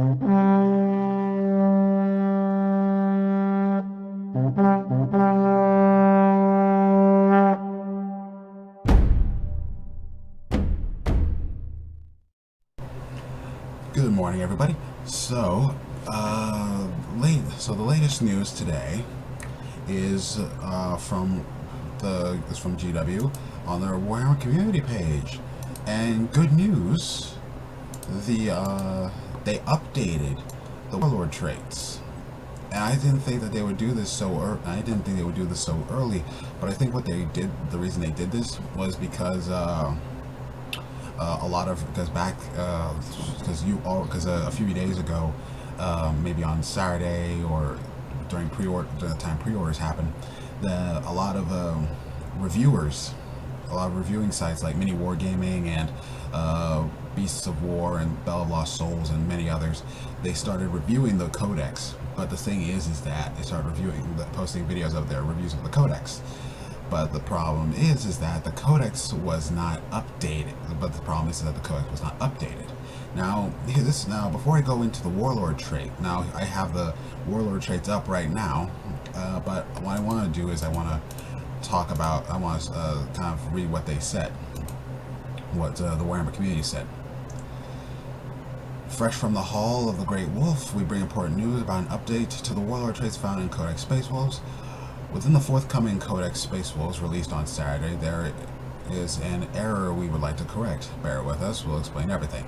Good morning, everybody. So the latest news today is from GW on their Warhammer community page, and good news, they updated the Warlord traits. And I didn't think that they would do this so early. But I think what they did, the reason they did this was because a few days ago, maybe on Saturday or during the time pre-orders happened, a lot of reviewing sites like Mini Wargaming and Beasts of War and Bell of Lost Souls and many others, they started reviewing the codex. But the thing is that they started posting videos of their reviews of the codex. But the problem is that the codex was not updated. Now, before I go into the Warlord trait, now I have the Warlord traits up right now. But what I want to do is I want to kind of read what they said, what the Warhammer community said. Fresh from the Hall of the Great Wolf, we bring important news about an update to the Warlord traits found in Codex Space Wolves. Within the forthcoming Codex Space Wolves released on Saturday, there is an error we would like to correct. Bear with us, we'll explain everything.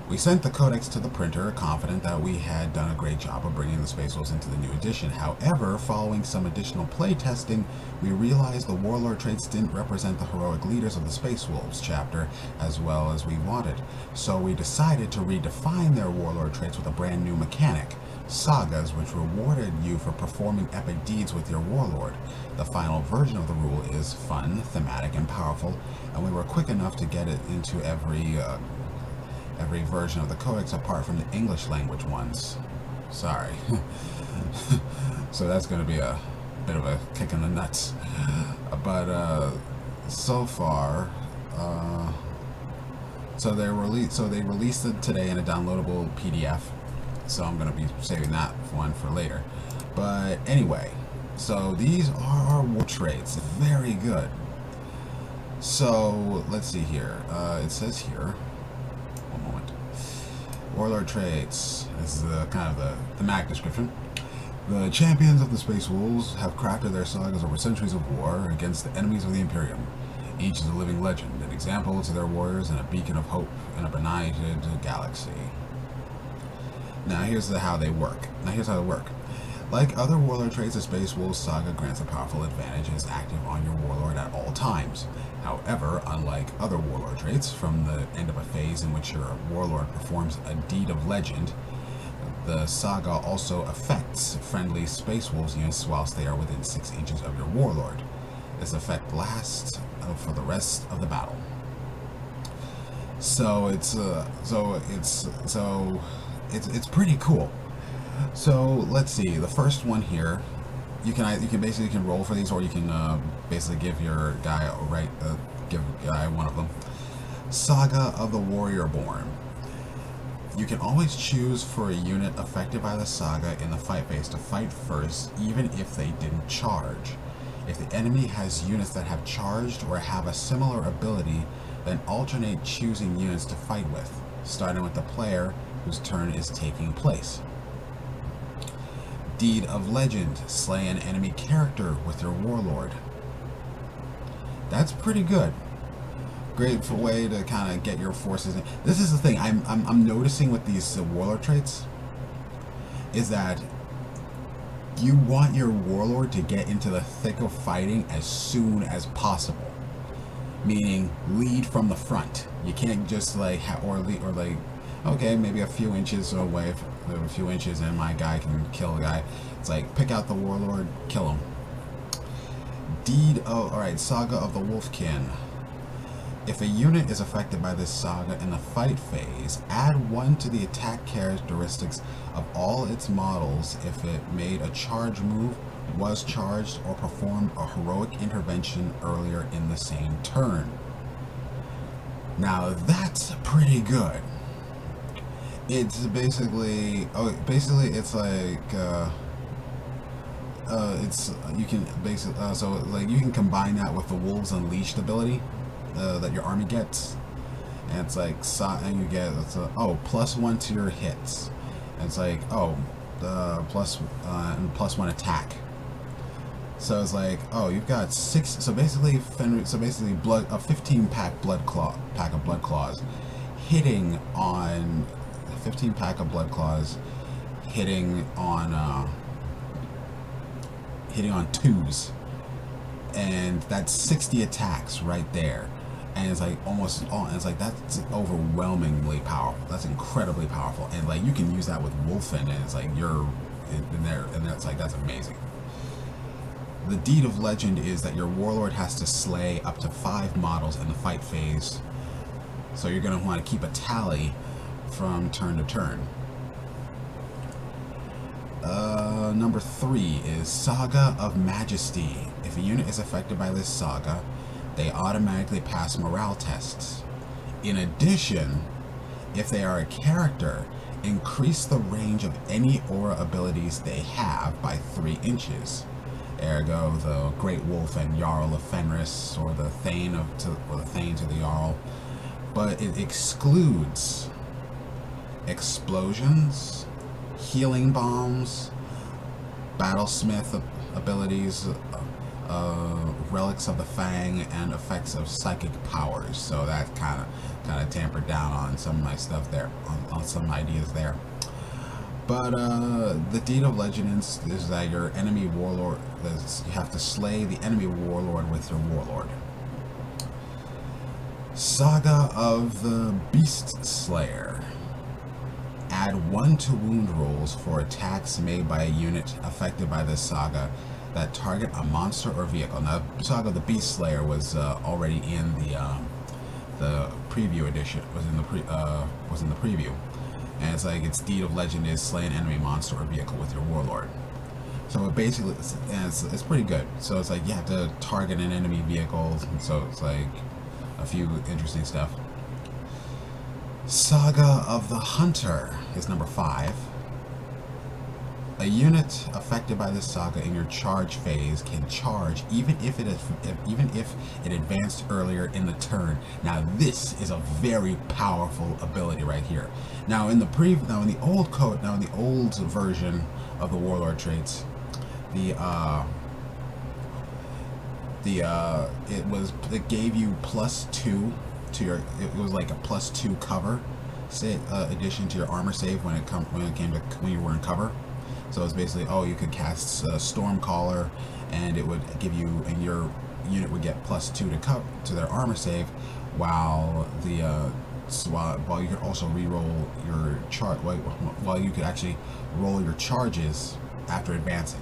We sent the codex to the printer, confident that we had done a great job of bringing the Space Wolves into the new edition. However, following some additional play testing, we realized the Warlord traits didn't represent the heroic leaders of the Space Wolves chapter as well as we wanted. So we decided to redefine their Warlord traits with a brand new mechanic, Sagas, which rewarded you for performing epic deeds with your Warlord. The final version of the rule is fun, thematic, and powerful, and we were quick enough to get it into every version of the codex apart from the English language ones. Sorry. So that's going to be a bit of a kick in the nuts. But so far, they released it today in a downloadable PDF. So I'm going to be saving that one for later. But anyway, so these are our war traits. Very good. So let's see here. It says here. One moment. Warlord traits. This is kind of the thematic description. The champions of the Space Wolves have crafted their sagas over centuries of war against the enemies of the Imperium. Each is a living legend, an example to their warriors and a beacon of hope in a benighted galaxy. Now here's how they work. Like other Warlord traits, the Space Wolves saga grants a powerful advantage and is active on your Warlord at all times. However, unlike other Warlord traits, from the end of a phase in which your Warlord performs a deed of legend, the saga also affects friendly Space Wolves units whilst they are within 6 inches of your Warlord. This effect lasts for the rest of the battle. So it's pretty cool. So let's see. The first one here, you can roll for these, or you can basically give your guy one of them. Saga of the Warrior Born. You can always choose for a unit affected by the saga in the fight phase to fight first, even if they didn't charge. If the enemy has units that have charged or have a similar ability, then alternate choosing units to fight with, starting with the player whose turn is taking place. Deed of Legend. Slay an enemy character with your Warlord. That's pretty good. Great way to kind of get your forces in. This is the thing I'm noticing with these Warlord traits, is that you want your Warlord to get into the thick of fighting as soon as possible. Meaning, lead from the front. You can't just okay, maybe a few inches away, a few inches, and my guy can kill a guy. It's like, pick out the Warlord, kill him. Saga of the Wolfkin. If a unit is affected by this saga in the fight phase, add 1 to the attack characteristics of all its models if it made a charge move, was charged, or performed a heroic intervention earlier in the same turn. Now that's pretty good. It's basically, basically it's like, it's, you can basically, so like you can combine that with the Wolves Unleashed ability that your army gets, and it's like, and you get, it's +1 to your hits, and it's like, and +1 attack. So it's like, you've got 6. So basically, blood, a 15 pack of blood claws, hitting on 15 pack of blood claws, hitting on 2s, and that's 60 attacks right there. And it's like almost all. And it's like that's overwhelmingly powerful. That's incredibly powerful, and like you can use that with Wolfen, and it's like you're in there, and that's like that's amazing. The deed of legend is that your warlord has to slay up to 5 models in the fight phase, so you're going to want to keep a tally from turn to turn. Number 3 is Saga of Majesty. If a unit is affected by this saga, they automatically pass morale tests. In addition, if they are a character, increase the range of any aura abilities they have by 3 inches. Ergo, the Great Wolf and Jarl of Fenris, or the Thane to the Jarl, but it excludes explosions, healing bombs, battlesmith abilities, relics of the Fang, and effects of psychic powers. So that kind of tampered down on some of my stuff there, on some ideas there. But the deed of legend is that your enemy warlord, you have to slay the enemy warlord with your warlord. Saga of the Beast Slayer. Add 1 to wound rolls for attacks made by a unit affected by this saga that target a monster or vehicle. Now, Saga of the Beast Slayer was already in the preview edition. Was in the preview. And it's like its deed of legend is slay an enemy monster or vehicle with your warlord. So it basically, it's pretty good. So it's like you have to target an enemy vehicle. So it's like a few interesting stuff. Saga of the Hunter is number 5. A unit affected by this saga in your charge phase can charge even if it advanced earlier in the turn. Now this is a very powerful ability right here. Now in the old version of the Warlord traits, it gave you +2 to your. It was like a +2 cover, addition to your armor save when you were in cover. So it's basically, you could cast Stormcaller, and it would give you, and your unit would get +2 to their armor save, while while you could also re-roll your while you could actually roll your charges after advancing.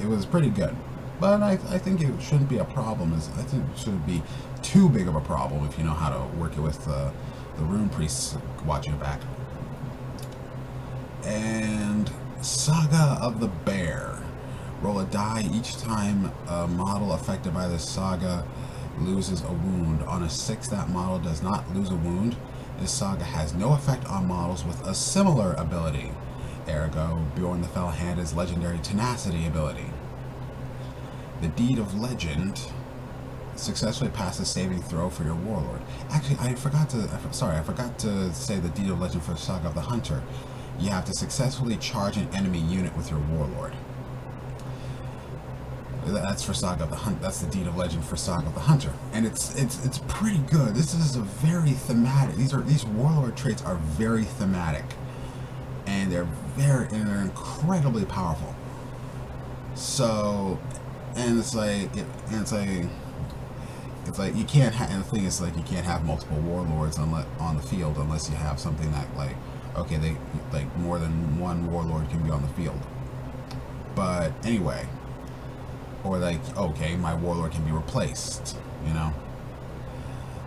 It was pretty good, but I think it shouldn't be a problem. I think it shouldn't be too big of a problem if you know how to work it with the rune priests watching your back. And Saga of the Bear. Roll a die each time a model affected by this saga loses a wound. On a 6, that model does not lose a wound. This saga has no effect on models with a similar ability. Ergo, Bjorn the Fell-Handed's legendary tenacity ability. The deed of legend. Successfully pass a saving throw for your warlord. Actually, I forgot to say the deed of legend for Saga of the Hunter. You have to successfully charge an enemy unit with your warlord. That's for Saga of the Hunt. That's the deed of legend for Saga of the Hunter, and it's pretty good. This is a very thematic. These warlord traits are very thematic, and they're incredibly powerful. So, it's like you can't have. And the thing is, like, you can't have multiple warlords on the field unless you have something that more than one warlord can be on the field. But anyway, or my warlord can be replaced,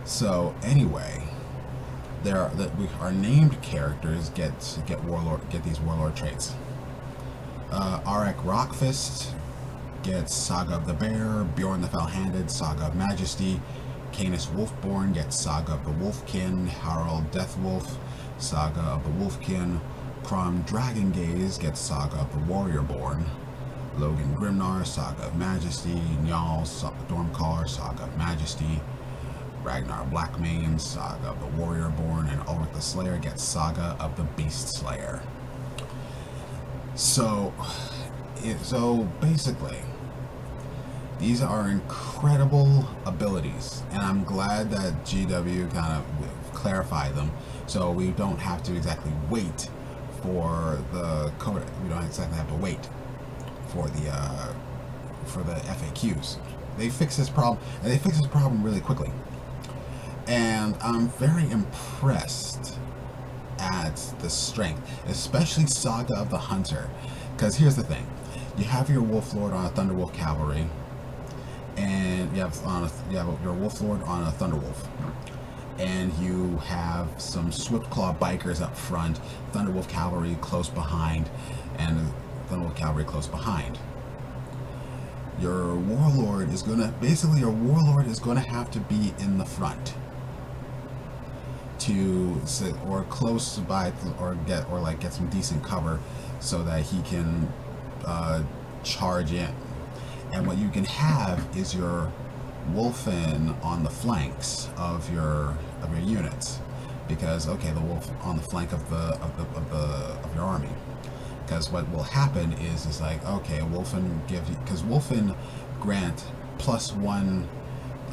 So anyway, our named characters get these warlord traits. Arak Rockfist gets Saga of the Bear. Bjorn the Fell-Handed, Saga of Majesty. Canis Wolfborn gets Saga of the Wolfkin. Harald Deathwolf Saga of the Wolfkin. Crom Dragon Gaze gets Saga of the Warriorborn. Logan Grimnar, Saga of Majesty. Njal Stormcaller, Saga of Majesty. Ragnar Blackmane, Saga of the Warriorborn. And Ulrich the Slayer gets Saga of the Beast Slayer. So basically, these are incredible abilities, and I'm glad that GW kind of clarified them, so we don't have to exactly wait for the code. We don't exactly have to wait for the FAQs. They fix this problem, and they fix this problem really quickly. And I'm very impressed at the strength, especially Saga of the Hunter, because here's the thing: you have your Wolflord on a Thunderwolf Cavalry, and you have your Wolflord on a Thunderwolf, and you have some Swiftclaw bikers up front, Thunderwolf Cavalry close behind, and Thunderwolf Cavalry close behind. Your Warlord is gonna have to be in the front to sit or close by or get some decent cover so that he can charge in. And what you can have is your Wolfen on the flanks of your units, because the wolf on the flank of your army. Because what will happen is Wolfen because Wolfen grant +1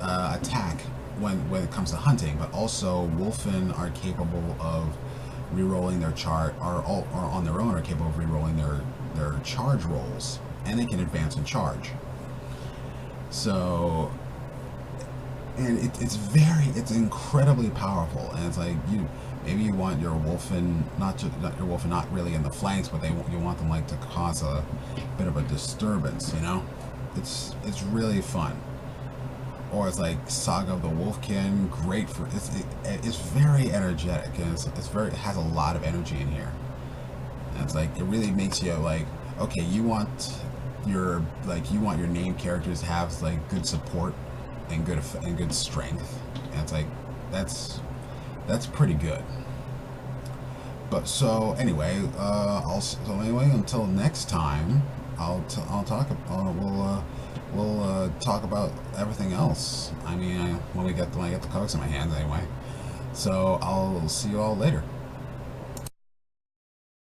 attack when it comes to hunting, but also Wolfen are capable of re-rolling their or on their own are capable of re-rolling their charge rolls, and they can advance and charge. So, and it's incredibly powerful, and it's like maybe you want your Wolfen not really in the flanks, but you want them to cause a bit of a disturbance, It's really fun. Or it's like Saga of the Wolfkin, great for it's very energetic, and it has a lot of energy in here. And it's it really makes you you want your name characters to have good support and good strength, and it's that's pretty good. But anyway, until next time, we'll talk about everything else. I mean, when I get the codex in my hands anyway. So I'll see you all later.